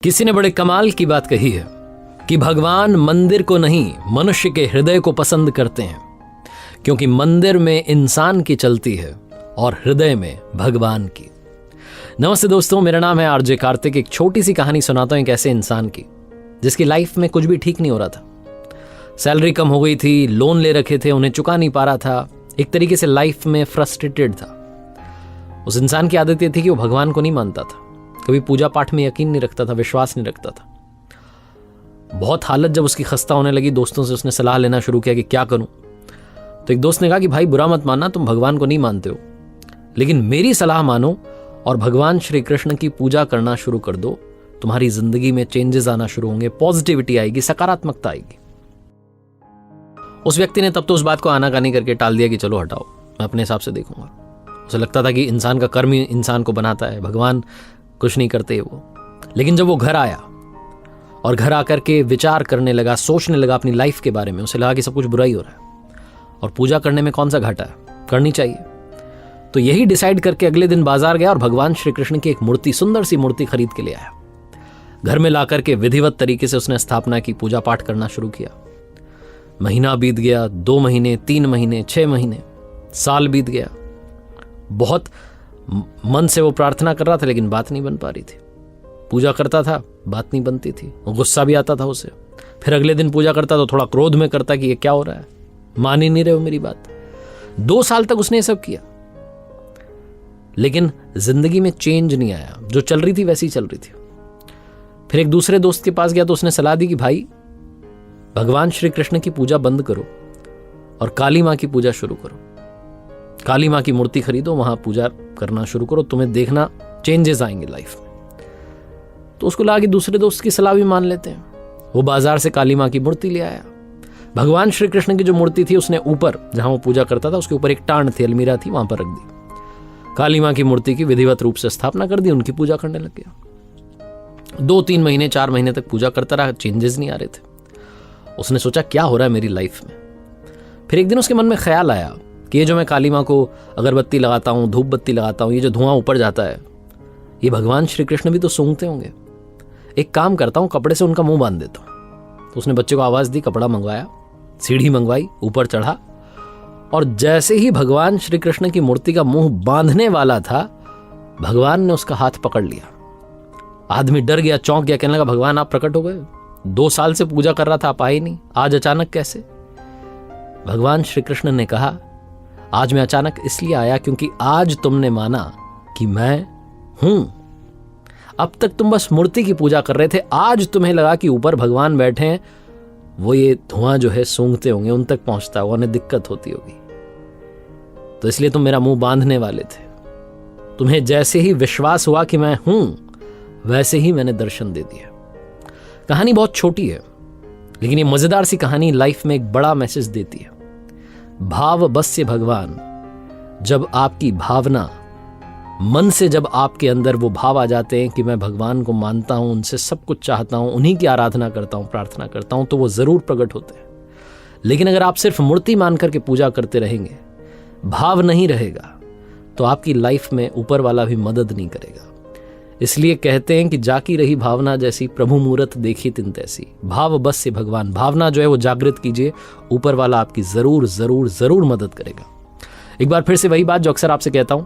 किसी ने बड़े कमाल की बात कही है कि भगवान मंदिर को नहीं मनुष्य के हृदय को पसंद करते हैं, क्योंकि मंदिर में इंसान की चलती है और हृदय में भगवान की। नमस्ते दोस्तों, मेरा नाम है आरजे कार्तिक। एक छोटी सी कहानी सुनाता हूं एक ऐसे इंसान की जिसकी लाइफ में कुछ भी ठीक नहीं हो रहा था। सैलरी कम हो गई थी, लोन ले रखे थे, उन्हें चुका नहीं पा रहा था, एक तरीके से लाइफ में फ्रस्ट्रेटेड था। उस इंसान की आदत ये थी कि वो भगवान को नहीं मानता था, कभी पूजा पाठ में यकीन नहीं रखता था, विश्वास नहीं रखता था। बहुत हालत जब उसकी खस्ता होने लगी, दोस्तों से उसने सलाह लेना शुरू किया कि क्या करूं। तो एक दोस्त ने कहा कि भाई बुरा मत मानना, तुम भगवान को नहीं मानते हो, लेकिन मेरी सलाह मानो और भगवान श्री कृष्ण की पूजा करना शुरू कर दो। तुम्हारी जिंदगी में चेंजेस आना शुरू होंगे, पॉजिटिविटी आएगी, सकारात्मकता आएगी। उस व्यक्ति ने तब तो उस बात को आनाकानी करके टाल दिया कि चलो हटाओ, मैं अपने हिसाब से देखूंगा। उसे लगता था कि इंसान का कर्म ही इंसान को बनाता है, भगवान कुछ नहीं करते वो। लेकिन जब वो घर आया और घर आकर के विचार करने लगा, सोचने लगा अपनी लाइफ के बारे में, उसे लगा कि सब कुछ बुरा ही हो रहा है और पूजा करने में कौन सा घाटा है, करनी चाहिए। तो यही डिसाइड करके अगले दिन बाजार गया और भगवान श्री कृष्ण की एक मूर्ति, सुंदर सी मूर्ति खरीद के ले आया। घर में लाकर के विधिवत तरीके से उसने स्थापना की, पूजा पाठ करना शुरू किया। महीना बीत गया, 2 महीने, 3 महीने, 6 महीने, साल बीत गया। बहुत मन से वो प्रार्थना कर रहा था, लेकिन बात नहीं बन पा रही थी। पूजा करता था, बात नहीं बनती थी, गुस्सा भी आता था उसे। फिर अगले दिन पूजा करता तो थोड़ा क्रोध में करता कि ये क्या हो रहा है, मान ही नहीं रहे हो मेरी बात। 2 साल तक उसने ये सब किया, लेकिन जिंदगी में चेंज नहीं आया। जो चल रही थी वैसी चल रही थी। फिर एक दूसरे दोस्त के पास गया तो उसने सलाह दी कि भाई भगवान श्री कृष्ण की पूजा बंद करो और काली माँ की पूजा शुरू करो। काली माँ की मूर्ति खरीदो, वहां पूजा करना शुरू करो, तुम्हें देखना चेंजेस आएंगे लाइफ में। तो उसको लगा कि दूसरे दोस्त की सलाह भी मान लेते हैं। वो बाजार से काली माँ की मूर्ति ले आया। भगवान श्री कृष्ण की जो मूर्ति थी उसने ऊपर, जहां वो पूजा करता था, उसके ऊपर एक टांड थी, अलमीरा थी, वहां पर रख दी। काली माँ की मूर्ति की विधिवत रूप से स्थापना कर दी, उनकी पूजा करने लग गया। 2-3 महीने, 4 महीने तक पूजा करता रहा, चेंजेस नहीं आ रहे थे। उसने सोचा क्या हो रहा है मेरी लाइफ में। फिर एक दिन उसके मन में ख्याल आया कि ये जो मैं काली माँ को अगरबत्ती लगाता हूँ, धूप बत्ती लगाता हूँ, ये जो धुआं ऊपर जाता है, ये भगवान श्री कृष्ण भी तो सूंघते होंगे। एक काम करता हूँ, कपड़े से उनका मुंह बांध देता हूँ। तो उसने बच्चे को आवाज दी, कपड़ा मंगवाया, सीढ़ी मंगवाई, ऊपर चढ़ा और जैसे ही भगवान श्री कृष्ण की मूर्ति का मुंह बांधने वाला था, भगवान ने उसका हाथ पकड़ लिया। आदमी डर गया, चौंक गया, कहने लगा भगवान आप प्रकट हो गए? 2 साल से पूजा कर रहा था, आप आए नहीं, आज अचानक कैसे? भगवान श्री कृष्ण ने कहा आज मैं अचानक इसलिए आया क्योंकि आज तुमने माना कि मैं हूं। अब तक तुम बस मूर्ति की पूजा कर रहे थे, आज तुम्हें लगा कि ऊपर भगवान बैठे हैं, वो ये धुआं जो है सूंघते होंगे, उन तक पहुंचता होगा, उन्हें दिक्कत होती होगी, तो इसलिए तुम मेरा मुंह बांधने वाले थे। तुम्हें जैसे ही विश्वास हुआ कि मैं हूं, वैसे ही मैंने दर्शन दे दिया। कहानी बहुत छोटी है, लेकिन ये मजेदार सी कहानी लाइफ में एक बड़ा मैसेज देती है। भाव बस्य भगवान। जब आपकी भावना, मन से जब आपके अंदर वो भाव आ जाते हैं कि मैं भगवान को मानता हूं, उनसे सब कुछ चाहता हूं, उन्हीं की आराधना करता हूं, प्रार्थना करता हूं, तो वो जरूर प्रकट होते हैं। लेकिन अगर आप सिर्फ मूर्ति मान करके पूजा करते रहेंगे, भाव नहीं रहेगा, तो आपकी लाइफ में ऊपर वाला भी मदद नहीं करेगा। इसलिए कहते हैं कि जाकी रही भावना जैसी, प्रभु मूरत देखी तिन तैसी। भाव बस से भगवान, भावना जो है वो जागृत कीजिए, ऊपर वाला आपकी जरूर जरूर जरूर मदद करेगा। एक बार फिर से वही बात जो अक्सर आपसे कहता हूं,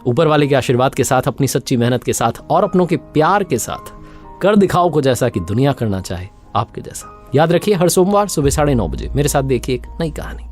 ऊपर वाले के आशीर्वाद के साथ, अपनी सच्ची मेहनत के साथ और अपनों के प्यार के साथ कर दिखाओ को जैसा कि दुनिया करना चाहे आपके जैसा। याद रखिए, हर सोमवार सुबह 9:30 बजे मेरे साथ देखिए एक नई कहानी।